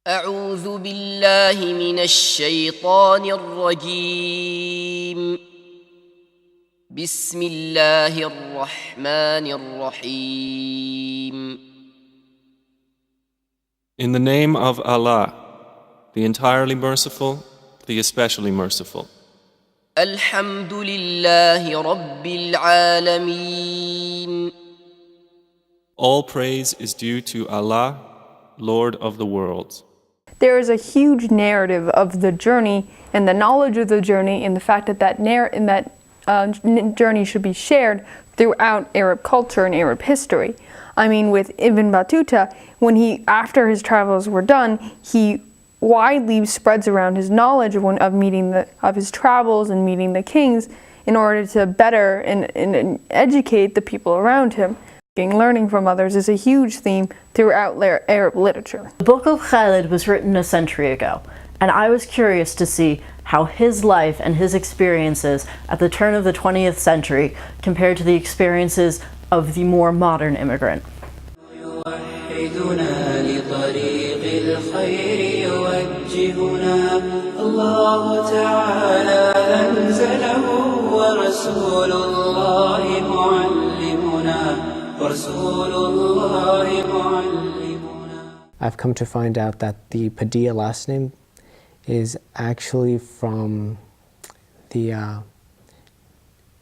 أعوذ بالله من الشيطان الرجيم بسم الله الرحمن الرحيم In the name of Allah, the entirely merciful, the especially merciful. الحمد لله رب العالمين All praise is due to Allah, Lord of the worlds. There is a huge narrative of the journey and the knowledge of the journey and the fact that journey should be shared throughout Arab culture and Arab history. I mean, with Ibn Battuta, after his travels were done, he widely spreads around his knowledge of his travels and meeting the kings in order to better and educate the people around him. Learning from others is a huge theme throughout Arab literature. The Book of Khalid was written a century ago, and I was curious to see how his life and his experiences at the turn of the 20th century compared to the experiences of the more modern immigrant. I've come to find out that the Padilla last name is actually from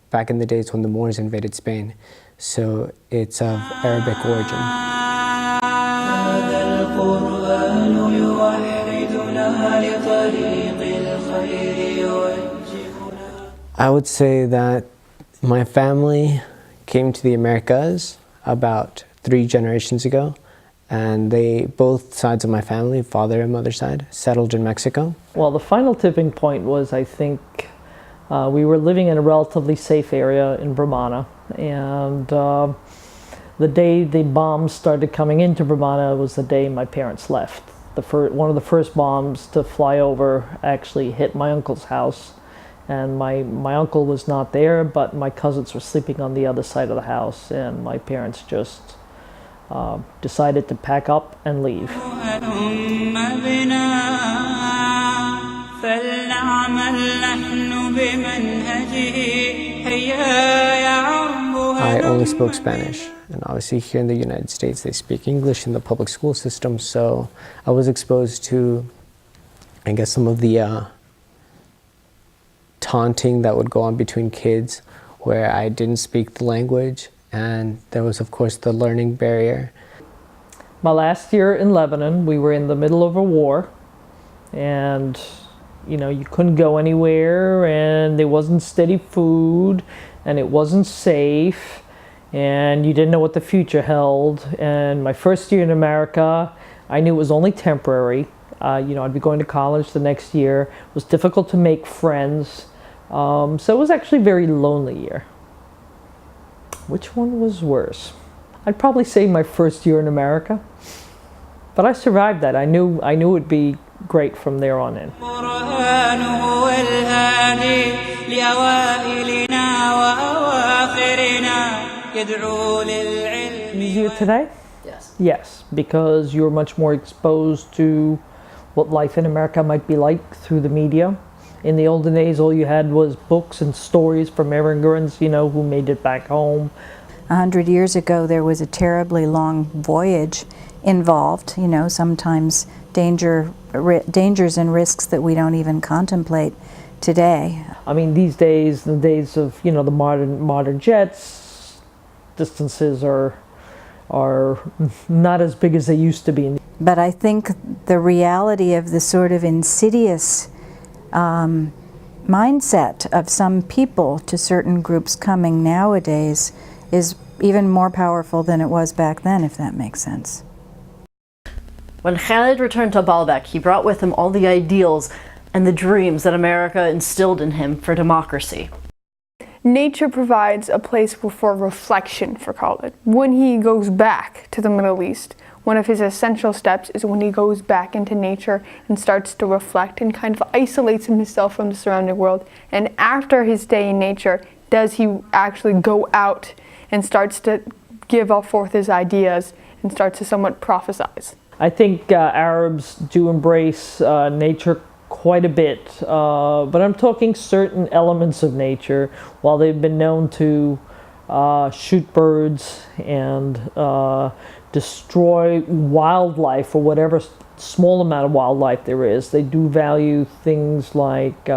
back in the days when the Moors invaded Spain, so it's of Arabic origin. I would say that my family came to the Americas about 3 generations ago, and both sides of my family, father and mother side, settled in Mexico. Well, the final tipping point was, I think, we were living in a relatively safe area in Brahmana, and the day the bombs started coming into Brahmana was the day my parents left. One of the first bombs to fly over actually hit my uncle's house, and my uncle was not there, but my cousins were sleeping on the other side of the house, and my parents just decided to pack up and leave. I only spoke Spanish, and obviously here in the United States they speak English in the public school system, so I was exposed to, I guess, some of the taunting that would go on between kids where I didn't speak the language, and there was of course the learning barrier. My last year in Lebanon, we were in the middle of a war, and you couldn't go anywhere, and there wasn't steady food, and it wasn't safe, and you didn't know what the future held. And my first year in America, I knew it was only temporary. I'd be going to college the next year. It was difficult to make friends. So it was actually a very lonely year. Which one was worse? I'd probably say my first year in America. But I survived that. I knew it would be great from there on in. Easier today? Yes. Yes, because you're much more exposed to what life in America might be like through the media. In the olden days, all you had was books and stories from immigrants, who made it back home. 100 years ago, there was a terribly long voyage involved, sometimes dangers and risks that we don't even contemplate today. I mean, these days, the days of, the modern jets, distances are not as big as they used to be. But I think the reality of the sort of insidious mindset of some people to certain groups coming nowadays is even more powerful than it was back then, if that makes sense. When Khalid returned to Baalbek, he brought with him all the ideals and the dreams that America instilled in him for democracy. Nature provides a place for reflection for Khalid. When he goes back to the Middle East, one of his essential steps is when he goes back into nature and starts to reflect and kind of isolates himself from the surrounding world. And after his stay in nature, does he actually go out and starts to give forth his ideas and starts to somewhat prophesize. I think Arabs do embrace nature quite a bit, but I'm talking certain elements of nature. While they've been known to shoot birds and destroy wildlife, or whatever small amount of wildlife there is, they do value things like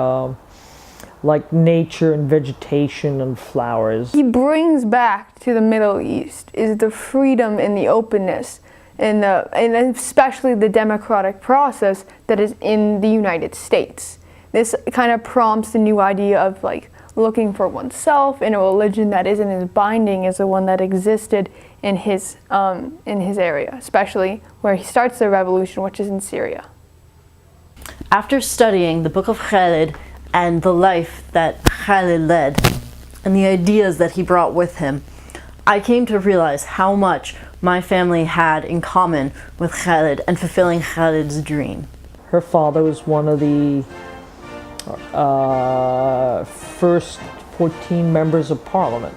nature and vegetation and flowers. He brings back to the Middle East is the freedom and the openness, and especially the democratic process that is in the United States. This kind of prompts the new idea of like looking for oneself in a religion that isn't as binding as the one that existed in his area, especially where he starts the revolution, which is in Syria. After studying the Book of Khalid and the life that Khalid led and the ideas that he brought with him, I came to realize how much my family had in common with Khalid and fulfilling Khalid's dream. Her father was one of the first 14 members of parliament.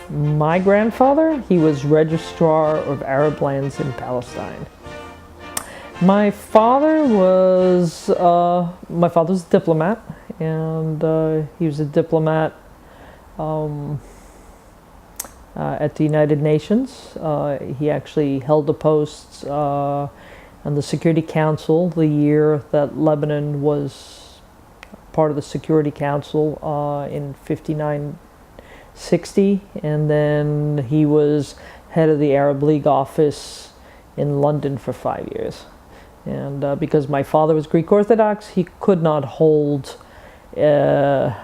My grandfather, he was registrar of Arab lands in Palestine. My father was a diplomat, and he was a diplomat at the United Nations. He actually held the posts on the Security Council the year that Lebanon was part of the Security Council in 59-60, and then he was head of the Arab League office in London for 5 years. And because my father was Greek Orthodox, he could not hold an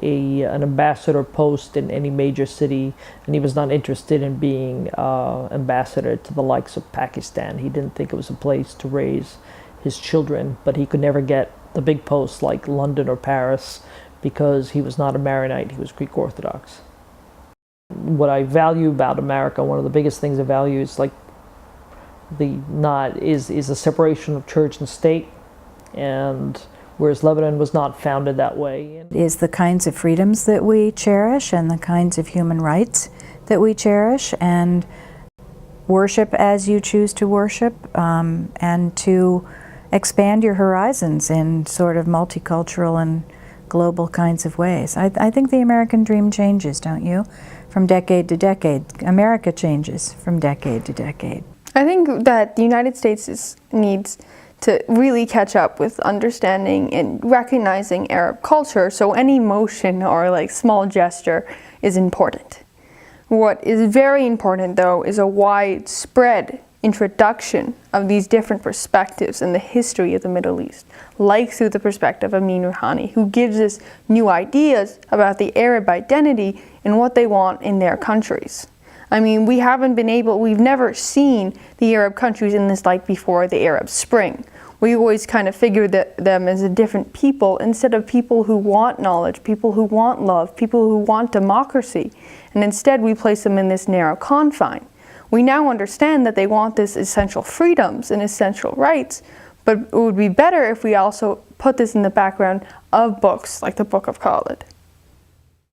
ambassador post in any major city, and he was not interested in being ambassador to the likes of Pakistan. He didn't think it was a place to raise his children, but he could never get the big posts like London or Paris because he was not a Maronite, he was Greek Orthodox. What I value about America, one of the biggest things I value is like is a separation of church and state, and whereas Lebanon was not founded that way. Is the kinds of freedoms that we cherish and the kinds of human rights that we cherish, and worship as you choose to worship, and to expand your horizons in sort of multicultural and global kinds of ways. I think the American dream changes, don't you? From decade to decade. America changes from decade to decade. I think that the United States needs to really catch up with understanding and recognizing Arab culture, so any motion or like small gesture is important. What is very important though is a widespread introduction of these different perspectives in the history of the Middle East, like through the perspective of Amin Rouhani, who gives us new ideas about the Arab identity and what they want in their countries. I mean, we've never seen the Arab countries in this light before the Arab Spring. We always kind of figured them as a different people instead of people who want knowledge, people who want love, people who want democracy. And instead we place them in this narrow confine. We now understand that they want this essential freedoms and essential rights, but it would be better if we also put this in the background of books like the Book of Khalid.